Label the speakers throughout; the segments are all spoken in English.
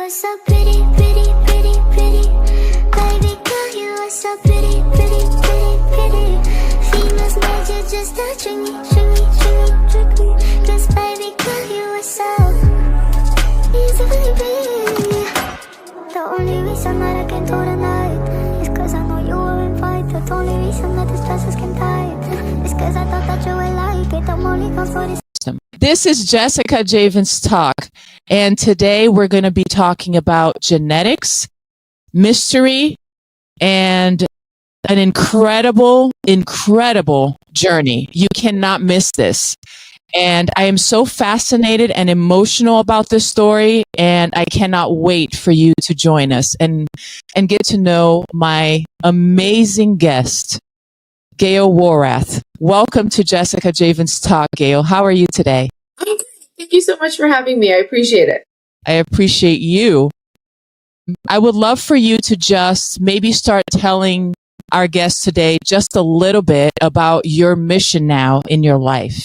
Speaker 1: are so pretty, pretty, pretty, pretty. Baby girl, you are so pretty, pretty, pretty, pretty. Females made you just to trick me, trick me, trick me, trick me. 'Cause baby girl, you are so easily pretty. The only reason that I can do tonight is 'cause I know you were invited. The only reason that this dress is can tie is 'cause I thought that you would like it. I'm only gone for this.
Speaker 2: This is Jessica Javens Talk, and today we're going to be talking about genetics, mystery, and an incredible journey. You cannot miss this. And I am so fascinated and emotional about this story, and I cannot wait for you to join us and get to know my amazing guest, Gayle Worath. Welcome to Jessica Javens Talk, Gayle. How are you today?
Speaker 3: Thank you so much for having me. I appreciate it.
Speaker 2: I appreciate you. I would love for you to just maybe start telling our guests today just a little bit about your mission now in your life.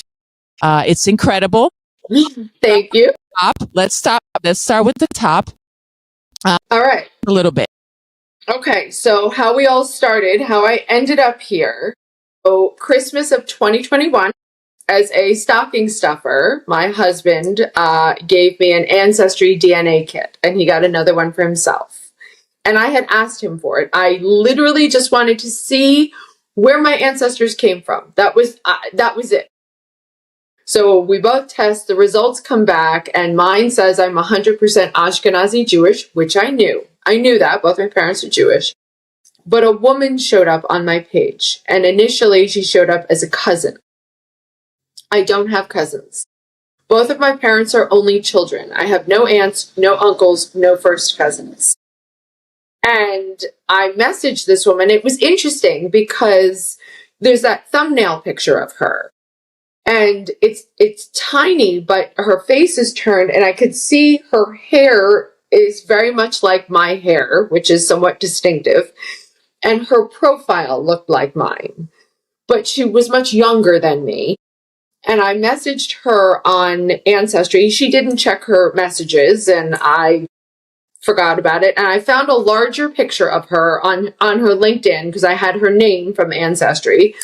Speaker 2: It's incredible.
Speaker 3: Thank you.
Speaker 2: Let's start with the top.
Speaker 3: All right.
Speaker 2: A little bit.
Speaker 3: Okay. So how we all started, how I ended up here. So Christmas of 2021, as a stocking stuffer, my husband gave me an Ancestry DNA kit, and he got another one for himself. And I had asked him for it. I literally just wanted to see where my ancestors came from. That was it. So we both test, the results come back, and mine says I'm 100% Ashkenazi Jewish, which I knew. I knew that. Both my parents are Jewish. But a woman showed up on my page, and initially she showed up as a cousin. I don't have cousins. Both of my parents are only children. I have no aunts, no uncles, no first cousins. And I messaged this woman. It was interesting because there's that thumbnail picture of her. And it's tiny, but her face is turned, and I could see her hair is very much like my hair, which is somewhat distinctive. And her profile looked like mine, but she was much younger than me. And I messaged her on Ancestry. She didn't check her messages, and I forgot about it. And I found a larger picture of her on her LinkedIn because I had her name from Ancestry.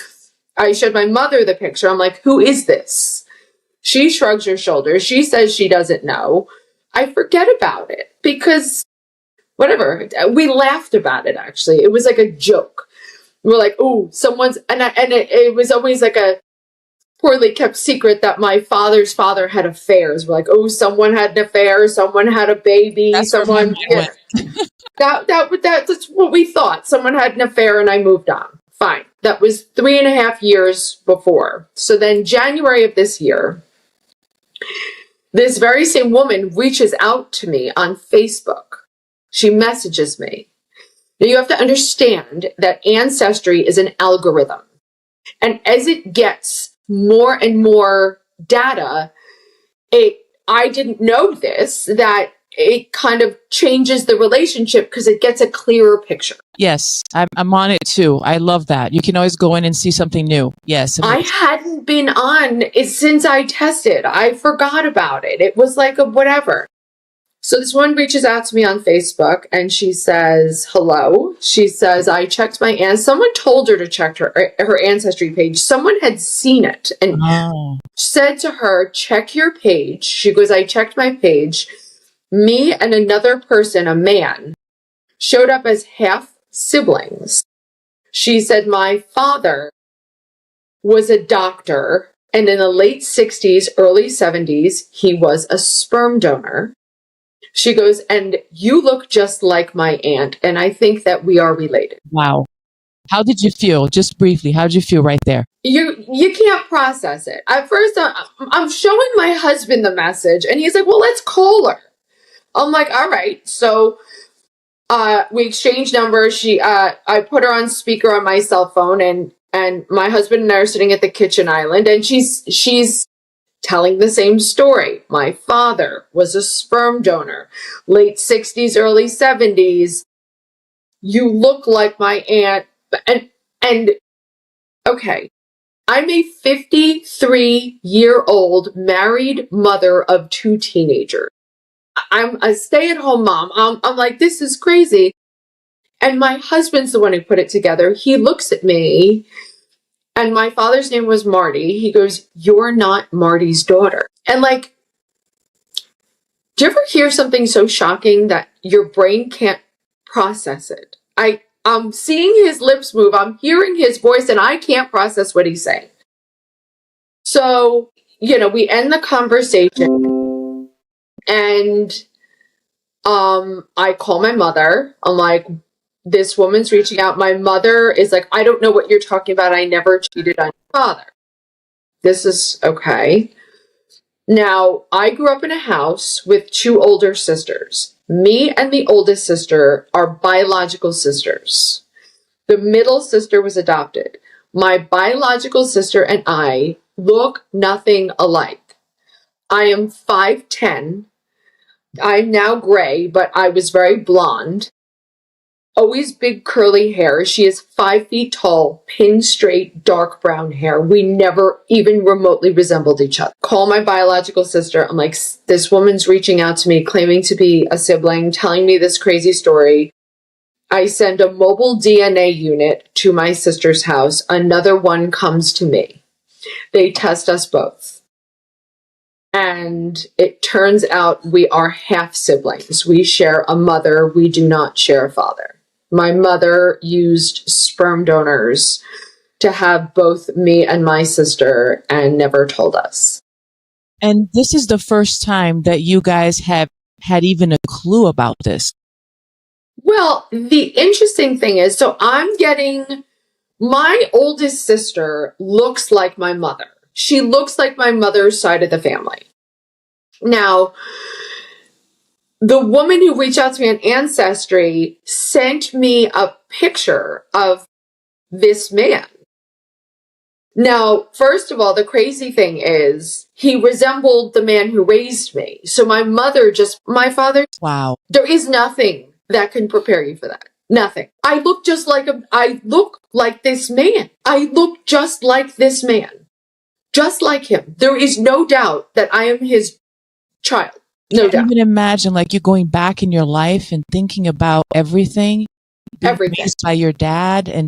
Speaker 3: I showed my mother the picture. I'm like, who is this? She shrugs her shoulders. She says she doesn't know. I forget about it because whatever. We laughed about it, actually. It was like a joke. We're like, oh, someone's, and it was always like a poorly kept secret that my father's father had affairs. We're like, oh, someone had an affair, someone had a baby, that's someone, yeah. That's what we thought. Someone had an affair, and I moved on. Fine. That was 3.5 years before. So then January of this year, this very same woman reaches out to me on Facebook. She messages me. Now you have to understand that Ancestry is an algorithm. And as it gets more and more data, I didn't know this, that it kind of changes the relationship because it gets a clearer picture.
Speaker 2: Yes, I'm on it too. I love that. You can always go in and see something new. Yes.
Speaker 3: I hadn't been on it since I tested. I forgot about it. It was like a whatever. So this one reaches out to me on Facebook, and she says, hello. She says, I checked my someone told her to check her Ancestry page. Someone had seen it and said to her, check your page. She goes, I checked my page. Me and another person, a man, showed up as half siblings. She said, my father was a doctor, and in the late 60s, early 70s, he was a sperm donor. She goes, and you look just like my aunt, and I think that we are related.
Speaker 2: Wow. How did you feel? Just briefly, how did you feel right there? You
Speaker 3: can't process it. At first, I'm showing my husband the message, and he's like, well, let's call her. I'm like, all right. So we exchanged numbers. I put her on speaker on my cell phone, and my husband and I are sitting at the kitchen island, and she's telling the same story. My father was a sperm donor, late 60s, early 70s. You look like my aunt. And okay, I'm a 53-year-old married mother of 2 teenagers. I'm a stay-at-home mom. I'm like, this is crazy. And my husband's the one who put it together. He looks at me, and my father's name was Marty. He goes, "You're not Marty's daughter." And like, do you ever hear something so shocking that your brain can't process it? I'm seeing his lips move. I'm hearing his voice, and I can't process what he's saying. So, we end the conversation, and I call my mother. I'm like, this woman's reaching out. My mother is like, I don't know what you're talking about. I never cheated on your father. This is okay. Now, I grew up in a house with two older sisters. Me and the oldest sister are biological sisters. The middle sister was adopted. My biological sister and I look nothing alike. I am 5'10". I'm now gray, but I was very blonde. Always big curly hair. She is 5 feet tall, pin straight, dark brown hair. We never even remotely resembled each other. Call my biological sister. I'm like, this woman's reaching out to me, claiming to be a sibling, telling me this crazy story. I send a mobile DNA unit to my sister's house. Another one comes to me. They test us both. And it turns out we are half siblings. We share a mother. We do not share a father. My mother used sperm donors to have both me and my sister and never told us.
Speaker 2: And this is the first time that you guys have had even a clue about this.
Speaker 3: Well, the interesting thing is, so I'm getting, my oldest sister looks like my mother. She looks like my mother's side of the family. Now, the woman who reached out to me on Ancestry sent me a picture of this man. Now, first of all, the crazy thing is he resembled the man who raised me. So my father.
Speaker 2: Wow.
Speaker 3: There is nothing that can prepare you for that. Nothing. I look like this man. I look just like this man. Just like him. There is no doubt that I am his child. No doubt.
Speaker 2: Even imagine like you going back in your life and thinking about everything raised by your dad, and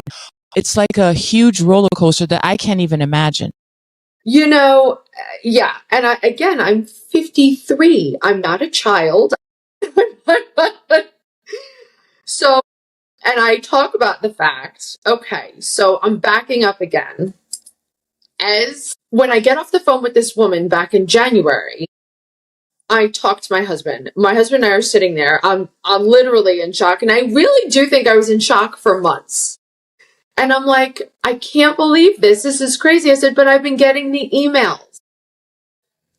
Speaker 2: it's like a huge roller coaster that I can't even imagine.
Speaker 3: Yeah. And I'm 53. I'm not a child. So, and I talk about the fact, okay, so I'm backing up again. As when I get off the phone with this woman back in January, I talked to my husband. My husband and I are sitting there. I'm literally in shock. And I really do think I was in shock for months. And I'm like, I can't believe this. This is crazy. I said, but I've been getting the emails.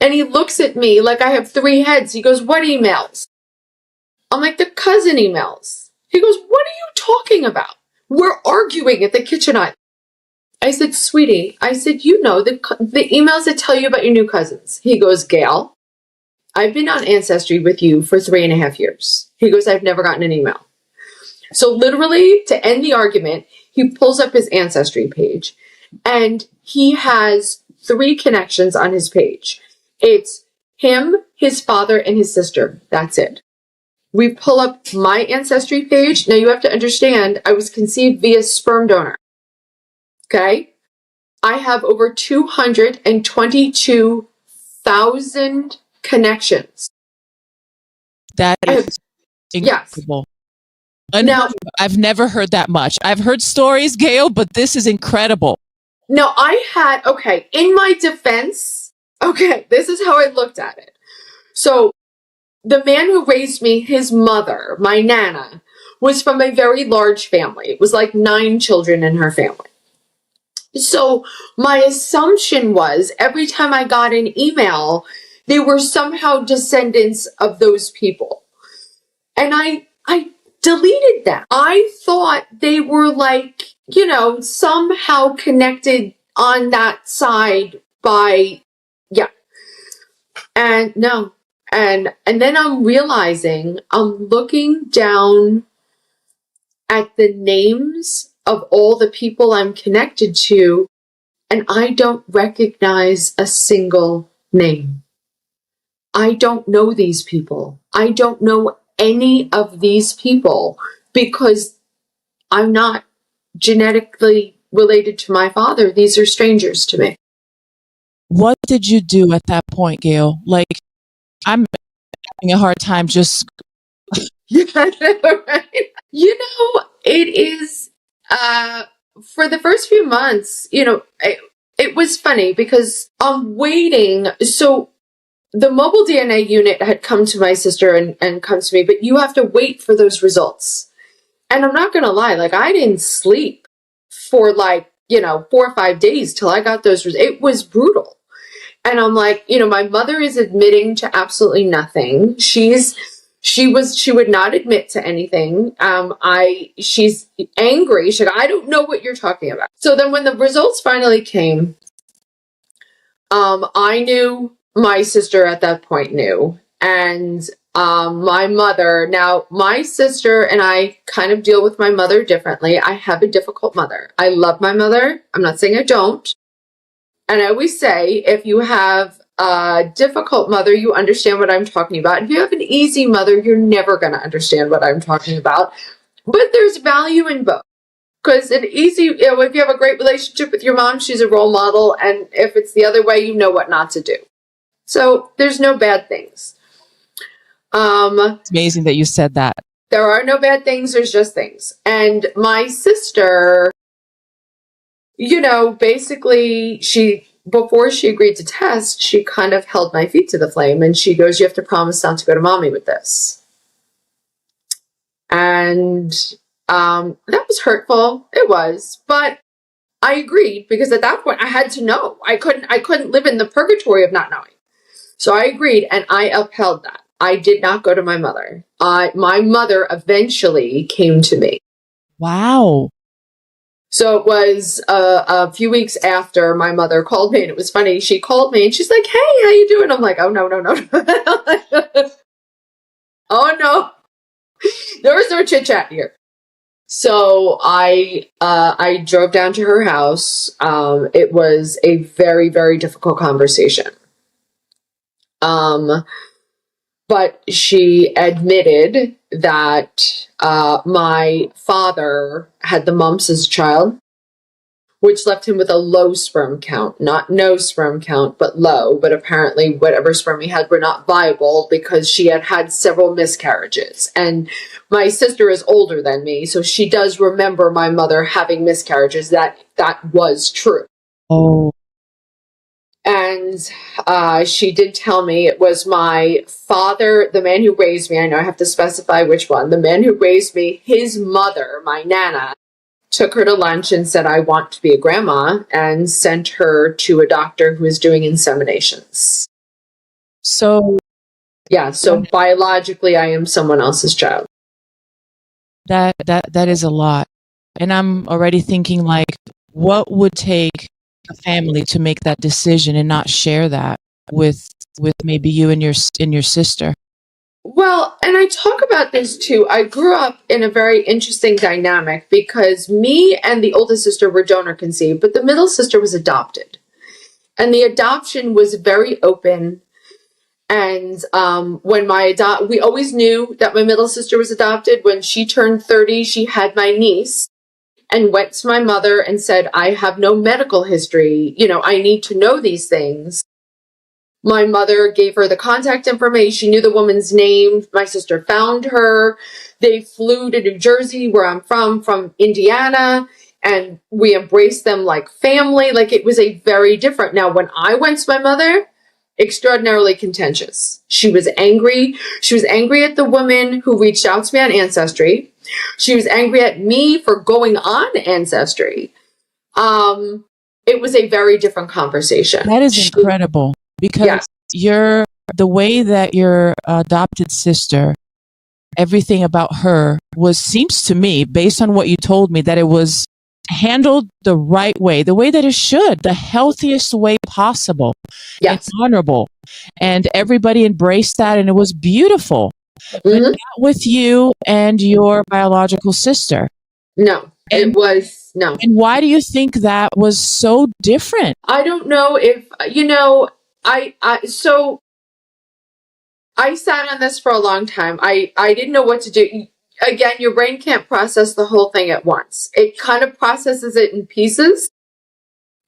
Speaker 3: And he looks at me like I have 3 heads. He goes, what emails? I'm like, the cousin emails. He goes, what are you talking about? We're arguing at the kitchen island. I said, sweetie, the emails that tell you about your new cousins. He goes, Gayle, I've been on Ancestry with you for 3.5 years. He goes, I've never gotten an email. So literally, to end the argument, he pulls up his Ancestry page, and he has 3 connections on his page. It's him, his father, and his sister. That's it. We pull up my Ancestry page. Now you have to understand, I was conceived via sperm donor. Okay? I have over 222,000 connections.
Speaker 2: That is incredible.
Speaker 3: Yes. Now,
Speaker 2: I've never heard that much. I've heard stories, Gayle, but this is incredible.
Speaker 3: Now, in my defense, this is how I looked at it. So, the man who raised me, his mother, my Nana, was from a very large family. It was like 9 children in her family. So my assumption was every time I got an email, they were somehow descendants of those people. And I deleted them. I thought they were like, somehow connected on that side by, and no. And then I'm realizing I'm looking down at the names of all the people I'm connected to, and I don't recognize a single name. I don't know these people. I don't know any of these people because I'm not genetically related to my father. These are strangers to me.
Speaker 2: What did you do at that point, Gail? Like, I'm having a hard time just.
Speaker 3: Yeah, right. It is, for the first few months, it was funny because I'm waiting. So the mobile DNA unit had come to my sister and come to me, but you have to wait for those results. And I'm not going to lie, like, I didn't sleep for 4 or 5 days till I got those results. It was brutal. And I'm like, my mother is admitting to absolutely nothing. She would not admit to anything. She's angry. She's like, I don't know what you're talking about. So then when the results finally came, I knew, my sister at that point knew, and my mother. Now, my sister and I kind of deal with my mother differently. I have a difficult mother. I love my mother. I'm not saying I don't. And I always say, if you have a difficult mother, you understand what I'm talking about. If you have an easy mother, you're never going to understand what I'm talking about. But there's value in both. Because if you have a great relationship with your mom, she's a role model. And if it's the other way, you know what not to do. So there's no bad things.
Speaker 2: It's amazing that you said that.
Speaker 3: There are no bad things. There's just things. And my sister, basically before she agreed to test, she kind of held my feet to the flame, and she goes, you have to promise not to go to mommy with this. And that was hurtful. It was, but I agreed because at that point I had to know. I couldn't live in the purgatory of not knowing. So I agreed, and I upheld that. I did not go to my mother. My mother eventually came to me.
Speaker 2: Wow.
Speaker 3: So it was a few weeks after my mother called me, and it was funny. She called me and she's like, hey, how you doing? I'm like, oh, no. Oh, no. There was no chit chat here. So I drove down to her house. It was a very, very difficult conversation. But she admitted that my father had the mumps as a child, which left him with a low sperm count. Not no sperm count, but low. But apparently whatever sperm he had were not viable because she had had several miscarriages. And my sister is older than me, so she does remember my mother having miscarriages. That was true.
Speaker 2: Oh.
Speaker 3: And she did tell me it was my father, the man who raised me. I know I have to specify which one. The man who raised me, his mother, my Nana, took her to lunch and said, I want to be a grandma, and sent her to a doctor who is doing inseminations.
Speaker 2: So,
Speaker 3: yeah, so biologically I am someone else's child.
Speaker 2: That is a lot. And I'm already thinking, like, what would take a family to make that decision and not share that with maybe you and your sister?
Speaker 3: Well, and I talk about this too. I grew up in a very interesting dynamic because me and the oldest sister were donor conceived, but the middle sister was adopted. And the adoption was very open. And when we always knew that my middle sister was adopted. When she turned 30, she had my niece and went to my mother and said, I have no medical history. I need to know these things. My mother gave her the contact information. She knew the woman's name. My sister found her. They flew to New Jersey, where I'm from Indiana, and we embraced them like family. Like, it was a very different. Now, when I went to my mother, extraordinarily contentious. She was angry. She was angry at the woman who reached out to me on Ancestry. She was angry at me for going on Ancestry. It was a very different conversation.
Speaker 2: That is incredible. Because the way that your adopted sister, everything about her seems to me, based on what you told me, that it was handled the right way, the way that it should, the healthiest way possible.
Speaker 3: Yes.
Speaker 2: And honorable. And everybody embraced that, and it was beautiful.
Speaker 3: Mm-hmm.
Speaker 2: But not with you and your biological sister.
Speaker 3: No, it was no.
Speaker 2: And why do you think that was so different?
Speaker 3: I don't know if, so I sat on this for a long time. I didn't know what to do. Again, your brain can't process the whole thing at once. It kind of processes it in pieces.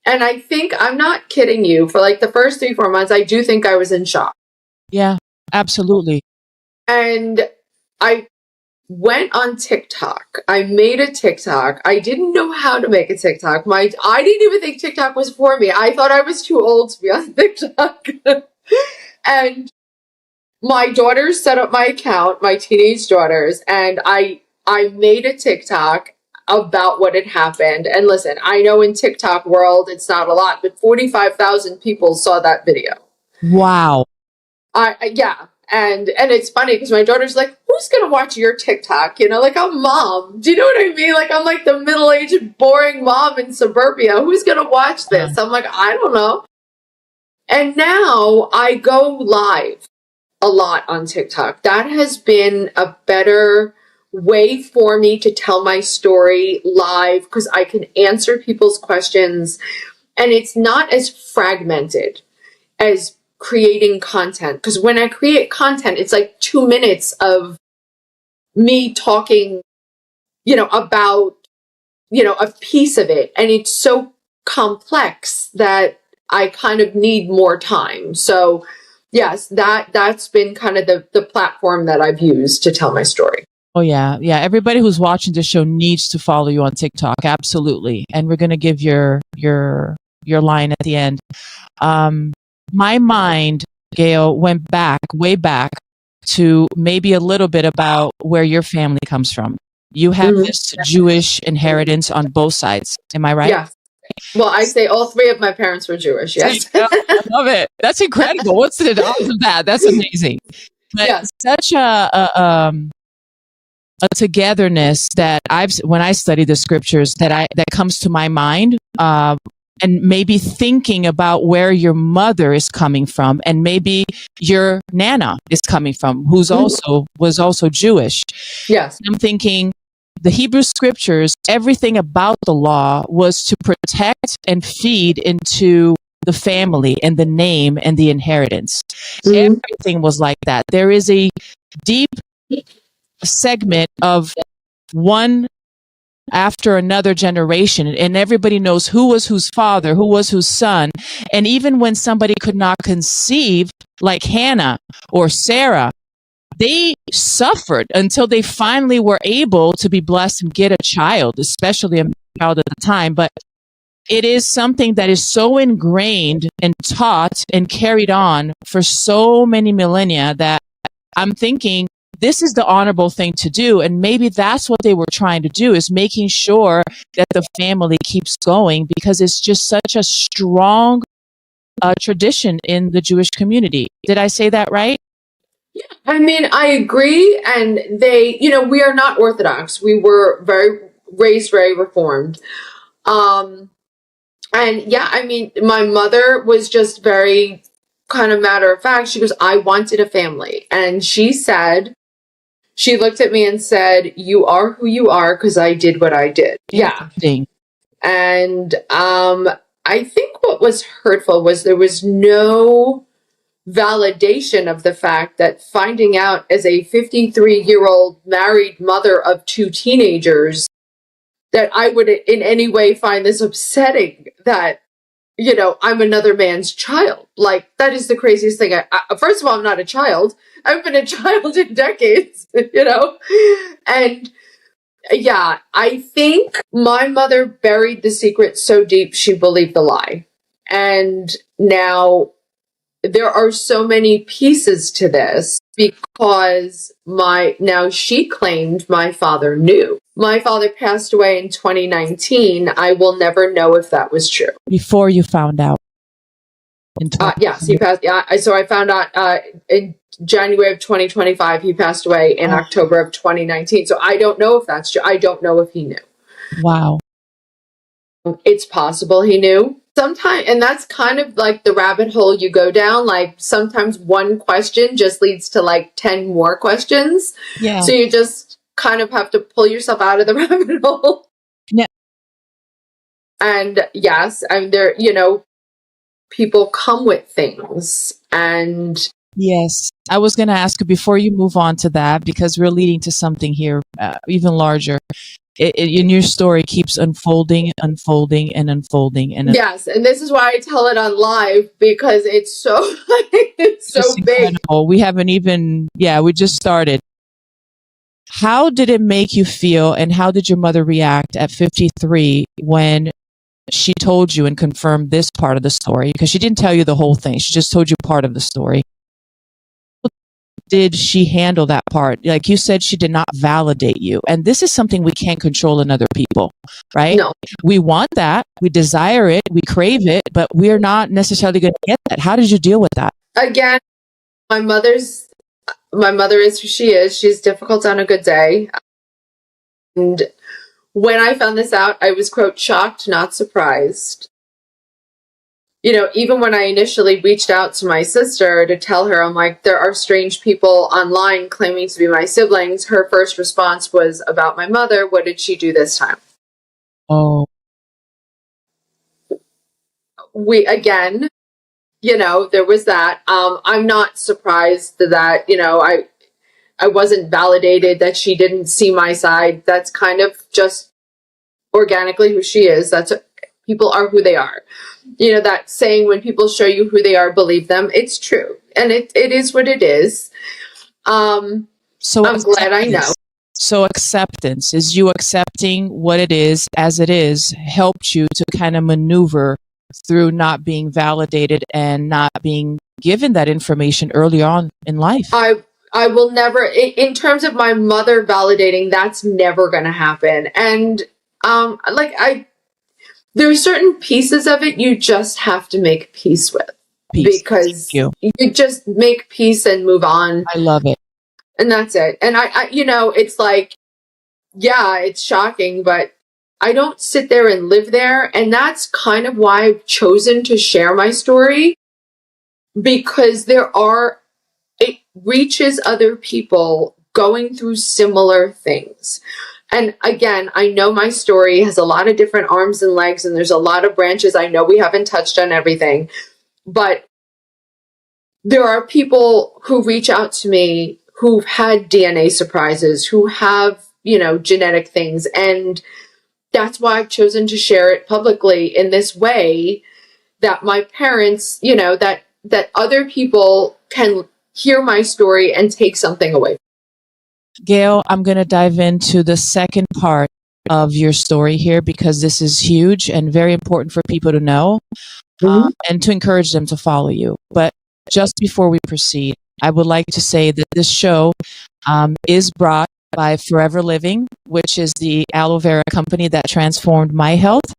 Speaker 3: And I think, I'm not kidding you, for like the first 3-4 months, I do think I was in shock.
Speaker 2: Yeah, absolutely.
Speaker 3: And I went on TikTok. I made a TikTok. I didn't know how to make a TikTok. I didn't even think TikTok was for me. I thought I was too old to be on TikTok. And my daughters set up my account, my teenage daughters, and I made a TikTok about what had happened. And listen, I know in TikTok world it's not a lot, but 45,000 people saw that video.
Speaker 2: Wow.
Speaker 3: Yeah. And it's funny because my daughter's like, who's going to watch your TikTok? You know, like, I'm mom. Do you know what I mean? Like, I'm like the middle-aged, boring mom in suburbia. Who's going to watch this? I'm like, I don't know. And now I go live a lot on TikTok. That has been a better way for me to tell my story live because I can answer people's questions and it's not as fragmented as creating content. Because when I create content, it's like 2 minutes of me talking, about, a piece of it. And it's so complex that I kind of need more time. So yes, that's been kind of the platform that I've used to tell my story.
Speaker 2: Oh yeah. Yeah. Everybody who's watching this show needs to follow you on TikTok. Absolutely. And we're going to give your line at the end. My mind, Gayle, went way back to maybe a little bit about where your family comes from. You have this Jewish inheritance on both sides. Am I right?
Speaker 3: Yeah. Well, I say all 3 of my parents were Jewish. Yes.
Speaker 2: I love it. That's incredible. What's the odds of that? That's amazing. But
Speaker 3: Yes.
Speaker 2: Such a togetherness that when I study the scriptures that comes to my mind, and maybe thinking about where your mother is coming from and maybe your nana is coming from, was also Jewish.
Speaker 3: Yes.
Speaker 2: And I'm thinking the Hebrew scriptures, everything about the law was to protect and feed into the family and the name and the inheritance. Everything was like that. There is a deep segment of one after another generation, and everybody knows who was whose father, who was whose son. And even when somebody could not conceive, like Hannah or Sarah, they suffered until they finally were able to be blessed and get a child, especially a child at the time. But it is something that is so ingrained and taught and carried on for so many millennia that I'm thinking this is the honorable thing to do. And maybe that's what they were trying to do, is making sure that the family keeps going, because it's just such a strong tradition in the Jewish community. Did I say that right?
Speaker 3: Yeah, I mean, I agree. And they, we are not Orthodox. We were raised very Reformed. And yeah, I mean, my mother was just very kind of matter of fact. She goes, I wanted a family. And she looked at me and said, you are who you are because I did what I did. Yeah. And I think what was hurtful was there was no validation of the fact that finding out as a 53-year-old married mother of 2 teenagers that I would in any way find this upsetting, that, I'm another man's child. Like, that is the craziest thing. First of all, I'm not a child. I've been a child in decades, And yeah, I think my mother buried the secret so deep she believed the lie. And now there are so many pieces to this because now she claimed my father knew. My father passed away in 2019. I will never know if that was true.
Speaker 2: Before you found out.
Speaker 3: Yes, he passed. Yeah, so I found out in January of 2025. He passed away in October of 2019. So I don't know if that's true. I don't know if he knew.
Speaker 2: Wow.
Speaker 3: It's possible he knew. Sometimes, and that's kind of like the rabbit hole you go down. Like, sometimes one question just leads to like 10 more questions.
Speaker 2: Yeah.
Speaker 3: So you just kind of have to pull yourself out of the rabbit hole.
Speaker 2: Yeah.
Speaker 3: And yes, I mean, there, people come with things, and
Speaker 2: Yes. I was going to ask you before you move on to that, because we're leading to something here even larger. In your story keeps unfolding, unfolding, and unfolding, and
Speaker 3: Yes, and this is why I tell it on live, because it's so it's so
Speaker 2: just
Speaker 3: big.
Speaker 2: incredible. We haven't even, we just started. How did it make you feel, and how did your mother react at 53 when she told you and confirmed this part of the story? Because she didn't tell you the whole thing. She just told you part of the story. Did she handle that part? Like you said, she did not validate you. And this is something we can't control in other people, right?
Speaker 3: No.
Speaker 2: We want that. We desire it. We crave it, but we're not necessarily going to get that. How did you deal with that?
Speaker 3: Again, my mother is who she is. She's difficult on a good day. And when I found this out, I was, quote, shocked, not surprised. You know, even when I initially reached out to my sister to tell her, I'm like, there are strange people online claiming to be my siblings. Her first response was about my mother. What did she do this time?
Speaker 2: Oh,
Speaker 3: Again, you know, there was that. I'm not surprised that, you know, I wasn't validated, that she didn't see my side. That's kind of just organically who she is. People are who they are. You know, that saying, when people show you who they are, believe them. It's true. And it is what it is.
Speaker 2: so
Speaker 3: I'm glad I know.
Speaker 2: So acceptance, is you accepting what it is as it is, helped you to kind of maneuver through not being validated and not being given that information early on in life.
Speaker 3: I will never, in terms of my mother validating, that's never going to happen. And there are certain pieces of it you just have to make peace with. Because you just make peace and move on.
Speaker 2: I love it.
Speaker 3: And that's it. And I you know, it's like, yeah, it's shocking, but I don't sit there and live there. And that's kind of why I've chosen to share my story, because it reaches other people going through similar things. And again, I know my story has a lot of different arms and legs, and there's a lot of branches. I know we haven't touched on everything, but there are people who reach out to me who've had DNA surprises, who have, you know, genetic things. And that's why I've chosen to share it publicly in this way, that my parents, you know, that other people can hear my story and take something away.
Speaker 2: Gayle, I'm going to dive into the second part of your story here, because this is huge and very important for people to know, and to encourage them to follow you. But just before we proceed, I would like to say that this show is brought by Forever Living, which is the aloe vera company that transformed my health.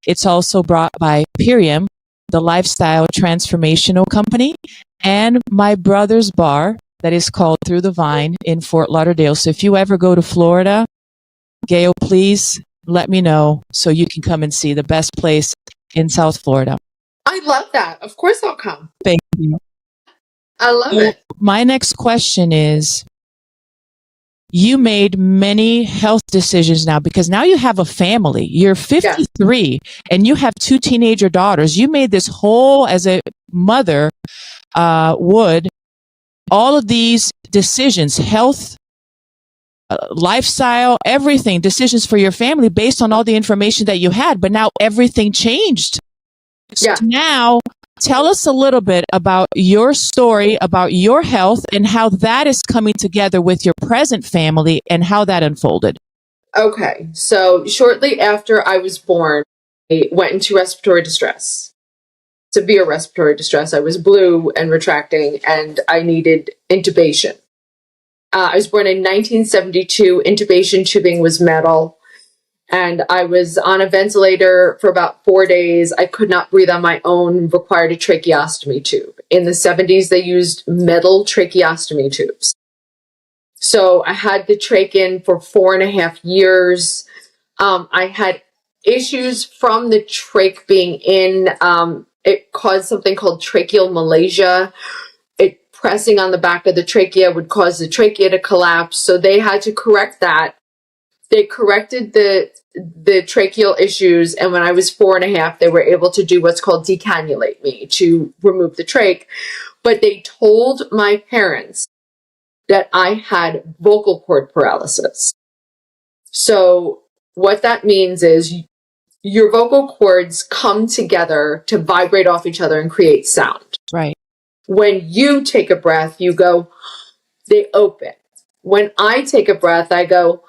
Speaker 2: It's also brought by Pirium, the lifestyle transformational company, and my brother's bar that is called Through the Vine in Fort Lauderdale. So if you ever go to Florida, Gayle, please let me know so you can come and see the best place in South Florida.
Speaker 3: I love that. Of course I'll come.
Speaker 2: Thank you.
Speaker 3: I love it.
Speaker 2: My next question is, you made many health decisions now, because now you have a family. You're 53 and you have 2 teenager daughters. You made this whole, as a mother would, all of these decisions, health, lifestyle, everything, decisions for your family based on all the information that you had. But now everything changed. So now tell us a little bit about your story, about your health, and how that is coming together with your present family and how that unfolded.
Speaker 3: Okay. So shortly after I was born, I went into respiratory distress. Severe respiratory distress. I was blue and retracting, and I needed intubation. I was born in 1972. Intubation tubing was metal, and I was on a ventilator for about 4 days. I could not breathe on my own, required a tracheostomy tube. In the 70s, they used metal tracheostomy tubes. So I had the trach in for 4.5 years. I had issues from the trach being in. It caused something called tracheal malacia. It pressing on the back of the trachea would cause the trachea to collapse. So they had to correct that. They corrected the tracheal issues. And when I was 4.5, they were able to do what's called decannulate me, to remove the trach. But they told my parents that I had vocal cord paralysis. So what that means is your vocal cords come together to vibrate off each other and create sound.
Speaker 2: Right.
Speaker 3: When you take a breath, you go, they open. When I take a breath, I go,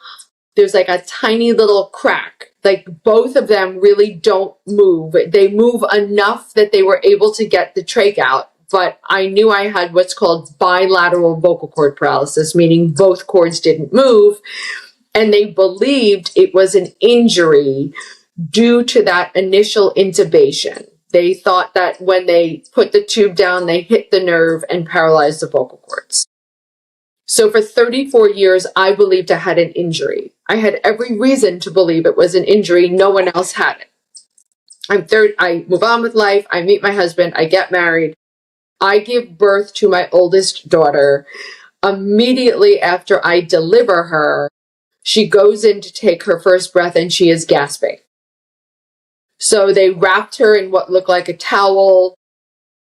Speaker 3: there's like a tiny little crack. Like both of them really don't move. They move enough that they were able to get the trach out. But I knew I had what's called bilateral vocal cord paralysis, meaning both cords didn't move. And they believed it was an injury due to that initial intubation. They thought that when they put the tube down, they hit the nerve and paralyzed the vocal cords. So for 34 years, I believed I had an injury. I had every reason to believe it was an injury. No one else had it. I move on with life. I meet my husband. I get married. I give birth to my oldest daughter. Immediately after I deliver her, she goes in to take her first breath and she is gasping. So they wrapped her in what looked like a towel.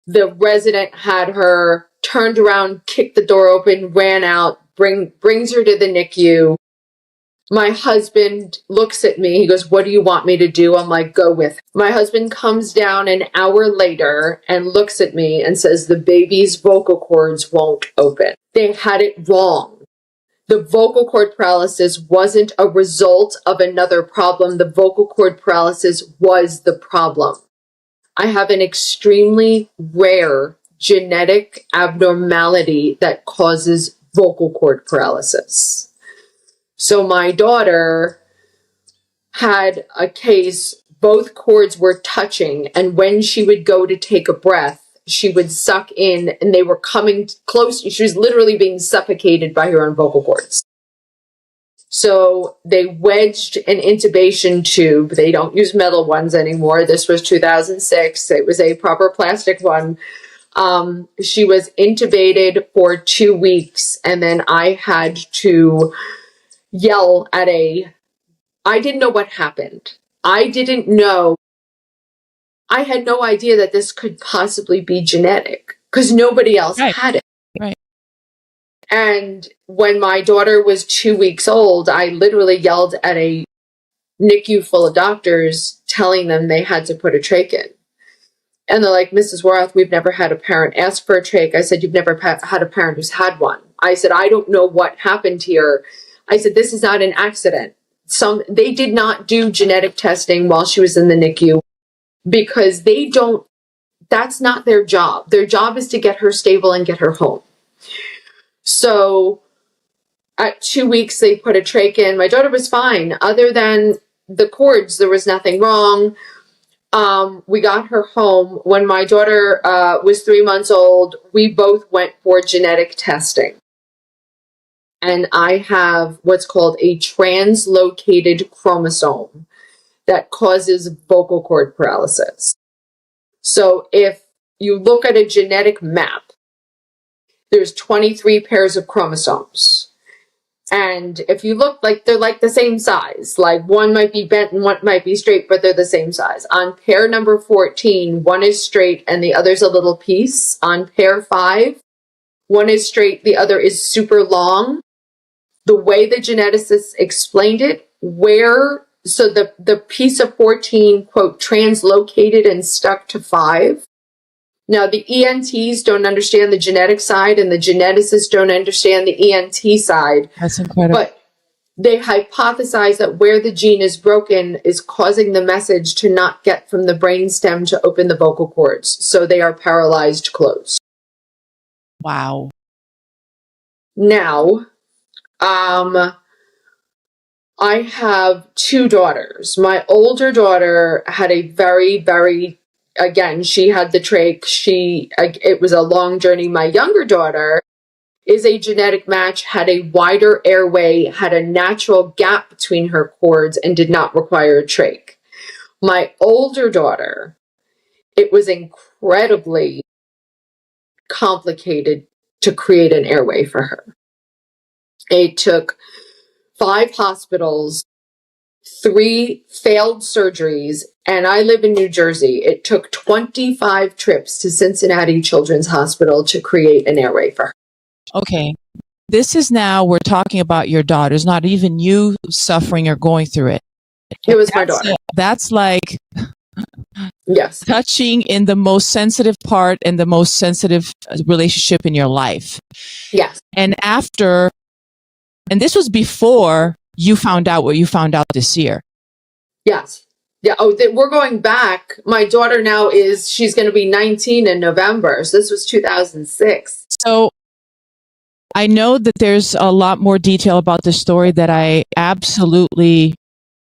Speaker 3: The resident had her, turned around, kicked the door open, ran out, brings her to the NICU. My husband looks at me. He goes, what do you want me to do? I'm like, go with it. My husband comes down an hour later and looks at me and says, the baby's vocal cords won't open. They had it wrong. The vocal cord paralysis wasn't a result of another problem. The vocal cord paralysis was the problem. I have an extremely rare genetic abnormality that causes vocal cord paralysis. So my daughter had a case, both cords were touching, and when she would go to take a breath, she would suck in and they were coming close. She was literally being suffocated by her own vocal cords. So they wedged an intubation tube. They don't use metal ones anymore. This was 2006. It was a proper plastic one. She was intubated for 2 weeks, and then I had to yell at I didn't know what happened. I didn't know. I had no idea that this could possibly be genetic because nobody else had it.
Speaker 2: Right.
Speaker 3: And when my daughter was 2 weeks old, I literally yelled at a NICU full of doctors telling them they had to put a trach in. And they're like, Mrs. Worath, we've never had a parent ask for a trach. I said, you've never had a parent who's had one. I said, I don't know what happened here. I said, this is not an accident. They did not do genetic testing while she was in the NICU because that's not their job. Their job is to get her stable and get her home. So at 2 weeks, they put a trach in. My daughter was fine. Other than the cords, there was nothing wrong. We got her home. When my daughter was 3 months old, we both went for genetic testing. And I have what's called a translocated chromosome that causes vocal cord paralysis. So if you look at a genetic map, there's 23 pairs of chromosomes. And if you look, like they're like the same size, like one might be bent and one might be straight, but they're the same size. On pair number 14, one is straight and the other's a little piece. On pair 5, one is straight, the other is super long. The way the geneticists explained it, so the piece of 14, quote, translocated and stuck to 5. Now, the ENTs don't understand the genetic side, and the geneticists don't understand the ENT side.
Speaker 2: That's incredible.
Speaker 3: But they hypothesize that where the gene is broken is causing the message to not get from the brainstem to open the vocal cords. So they are paralyzed closed.
Speaker 2: Wow.
Speaker 3: Now, I have 2 daughters. My older daughter had a very, very, again, she had the trach. It was a long journey. My younger daughter is a genetic match, had a wider airway, had a natural gap between her cords, and did not require a trach. My older daughter, it was incredibly complicated to create an airway for her. It took 5 hospitals, 3 failed surgeries, and I live in New Jersey. It took 25 trips to Cincinnati Children's Hospital to create an airway for her.
Speaker 2: Okay. This is now, we're talking about your daughters, not even you suffering or going through it.
Speaker 3: It was my daughter.
Speaker 2: That's like
Speaker 3: Yes.
Speaker 2: touching in the most sensitive part and the most sensitive relationship in your life.
Speaker 3: Yes.
Speaker 2: And after, and this was before you found out what you found out this year.
Speaker 3: Yes. Yeah. Oh, we're going back. My daughter now she's going to be 19 in November. So this was 2006.
Speaker 2: So I know that there's a lot more detail about this story that I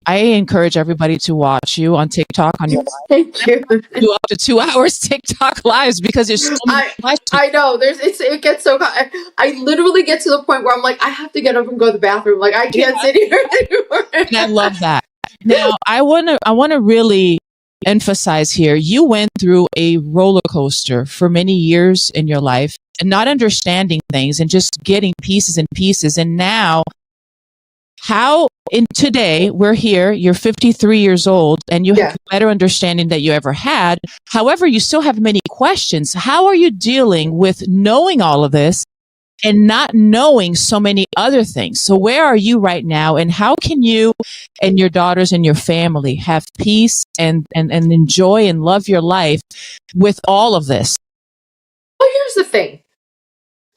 Speaker 2: encourage everybody to watch you on TikTok on your
Speaker 3: Thank you.
Speaker 2: do up to 2 hours TikTok lives because there's so many questions.
Speaker 3: I know it gets so, I literally get to the point where I'm like, I have to get up and go to the bathroom. Like I can't sit here anymore.
Speaker 2: And I love that. Now I want to really emphasize here, you went through a roller coaster for many years in your life and not understanding things and just getting pieces and pieces. And now today we're here, you're 53 years old and you have a better understanding that you ever had. However, you still have many questions. How are you dealing with knowing all of this and not knowing so many other things? So where are you right now, and how can you and your daughters and your family have peace and enjoy and love your life with all of this?
Speaker 3: Well, here's the thing.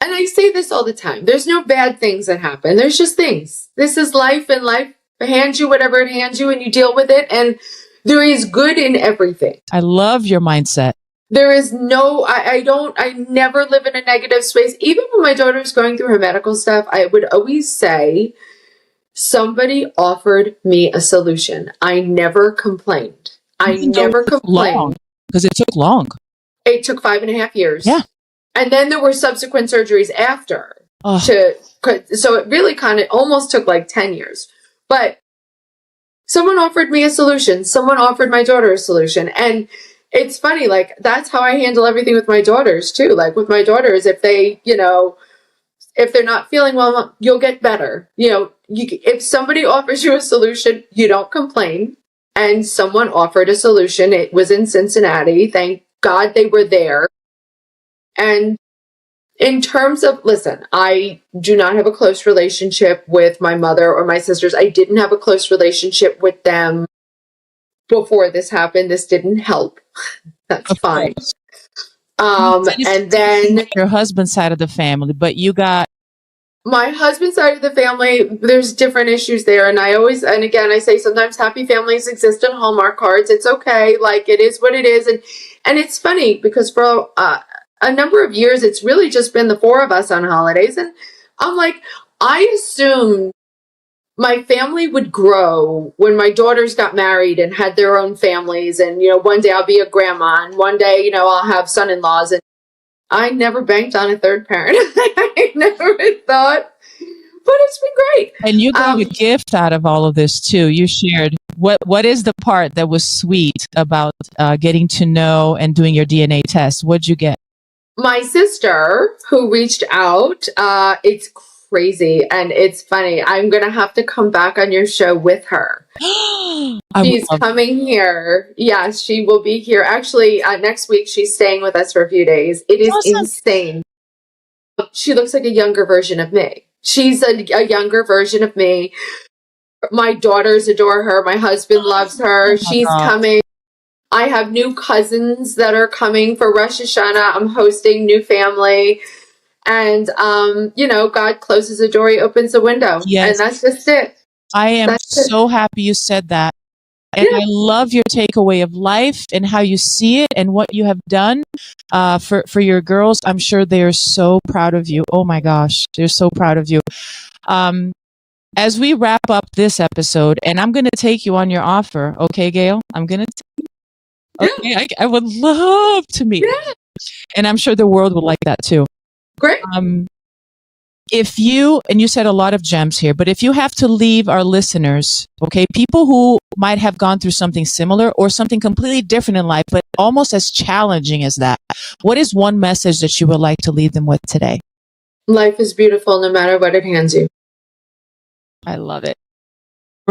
Speaker 3: And I say this all the time. There's no bad things that happen. There's just things. This is life, and life hands you whatever it hands you and you deal with it. And there is good in everything.
Speaker 2: I love your mindset.
Speaker 3: There is I never live in a negative space. Even when my daughter was going through her medical stuff, I would always say, somebody offered me a solution. I never complained. I never complained.
Speaker 2: Because it took long.
Speaker 3: It took 5.5 years.
Speaker 2: Yeah.
Speaker 3: And then there were subsequent surgeries after.
Speaker 2: Oh.
Speaker 3: So it really kind of almost took like 10 years. But someone offered me a solution. Someone offered my daughter a solution. And it's funny, like, that's how I handle everything with my daughters, too. Like, with my daughters, if they, if they're not feeling well, you'll get better. If somebody offers you a solution, you don't complain. And someone offered a solution. It was in Cincinnati. Thank God they were there. And in terms of, listen, I do not have a close relationship with my mother or my sisters. I didn't have a close relationship with them before this happened. This didn't help. That's fine. And then
Speaker 2: your husband's side of the family, but you got
Speaker 3: my husband's side of the family. There's different issues there. And again, I say sometimes happy families exist on Hallmark cards. It's okay. Like, it is what it is. And it's funny because for a number of years, it's really just been the 4 of us on holidays. And I'm like, I assumed my family would grow when my daughters got married and had their own families. And, one day I'll be a grandma, and one day, I'll have son-in-laws. And I never banked on a third parent. I never thought, but it's been great.
Speaker 2: And you got a gift out of all of this too. You shared what is the part that was sweet about getting to know and doing your DNA test? What'd you get?
Speaker 3: My sister, who reached out, it's crazy and it's funny. I'm going to have to come back on your show with her. She's coming here. Yes, she will be here. Actually, next week, she's staying with us for a few days. It is insane. She looks like a younger version of me. She's a younger version of me. My daughters adore her. My husband loves her. She's coming. I have new cousins that are coming for Rosh Hashanah. I'm hosting new family. And, God closes a door, he opens a window. Yes. And that's just it.
Speaker 2: I am so happy you said that. And I love your takeaway of life and how you see it and what you have done for your girls. I'm sure they are so proud of you. Oh my gosh, they're so proud of you. As we wrap up this episode, and I'm going to take you on your offer. Okay, Gayle? I'm going to Okay, I would love to meet you. And I'm sure the world would like that too.
Speaker 3: Great.
Speaker 2: If you, and you said a lot of gems here, but if you have to leave our listeners, okay, people who might have gone through something similar or something completely different in life, but almost as challenging as that, what is one message that you would like to leave them with today?
Speaker 3: Life is beautiful no matter what it hands you.
Speaker 2: I love it.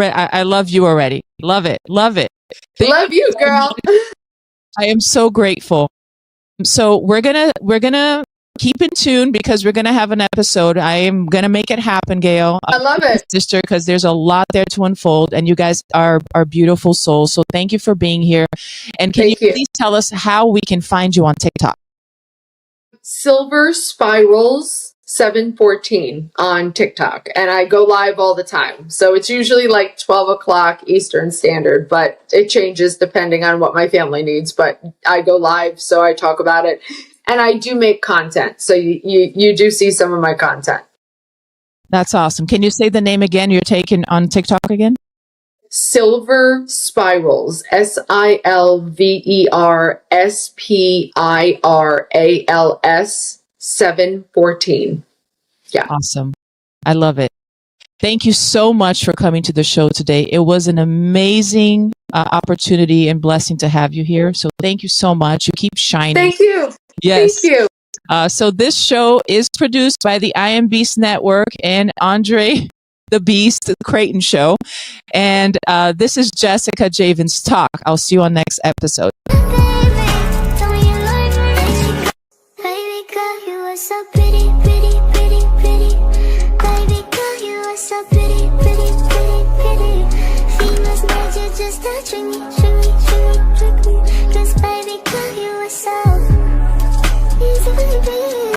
Speaker 2: I love you already. Love it. Love it.
Speaker 3: Love you, girl.
Speaker 2: I am so grateful. So we're gonna keep in tune because we're gonna have an episode. I am gonna make it happen, Gayle.
Speaker 3: I love it.
Speaker 2: Sister, because there's a lot there to unfold, and you guys are beautiful souls. So thank you for being here. And can you please tell us how we can find you on TikTok?
Speaker 3: Silver Spirals 714 on TikTok, and I go live all the time. So it's usually like 12 o'clock Eastern Standard, but it changes depending on what my family needs. But I go live, so I talk about it, and I do make content. So you do see some of my content.
Speaker 2: That's awesome. Can you say the name again? You're taking on TikTok again?
Speaker 3: Silver Spirals, SilverSpirals 714. Yeah.
Speaker 2: Awesome. I love it. Thank you so much for coming to the show today. It was an amazing opportunity and blessing to have you here. So thank you so much. You keep shining.
Speaker 3: Thank you.
Speaker 2: Yes.
Speaker 3: Thank you.
Speaker 2: So this show is produced by the I Am Beast Network and Andre the Beast, the Creighton Show. And this is Jessica Javens Talk. I'll see you on next episode.
Speaker 1: Baby girl, you are so pretty, pretty, pretty, pretty. Baby girl, you are so pretty, pretty, pretty, pretty. Females made you just to string me, string me.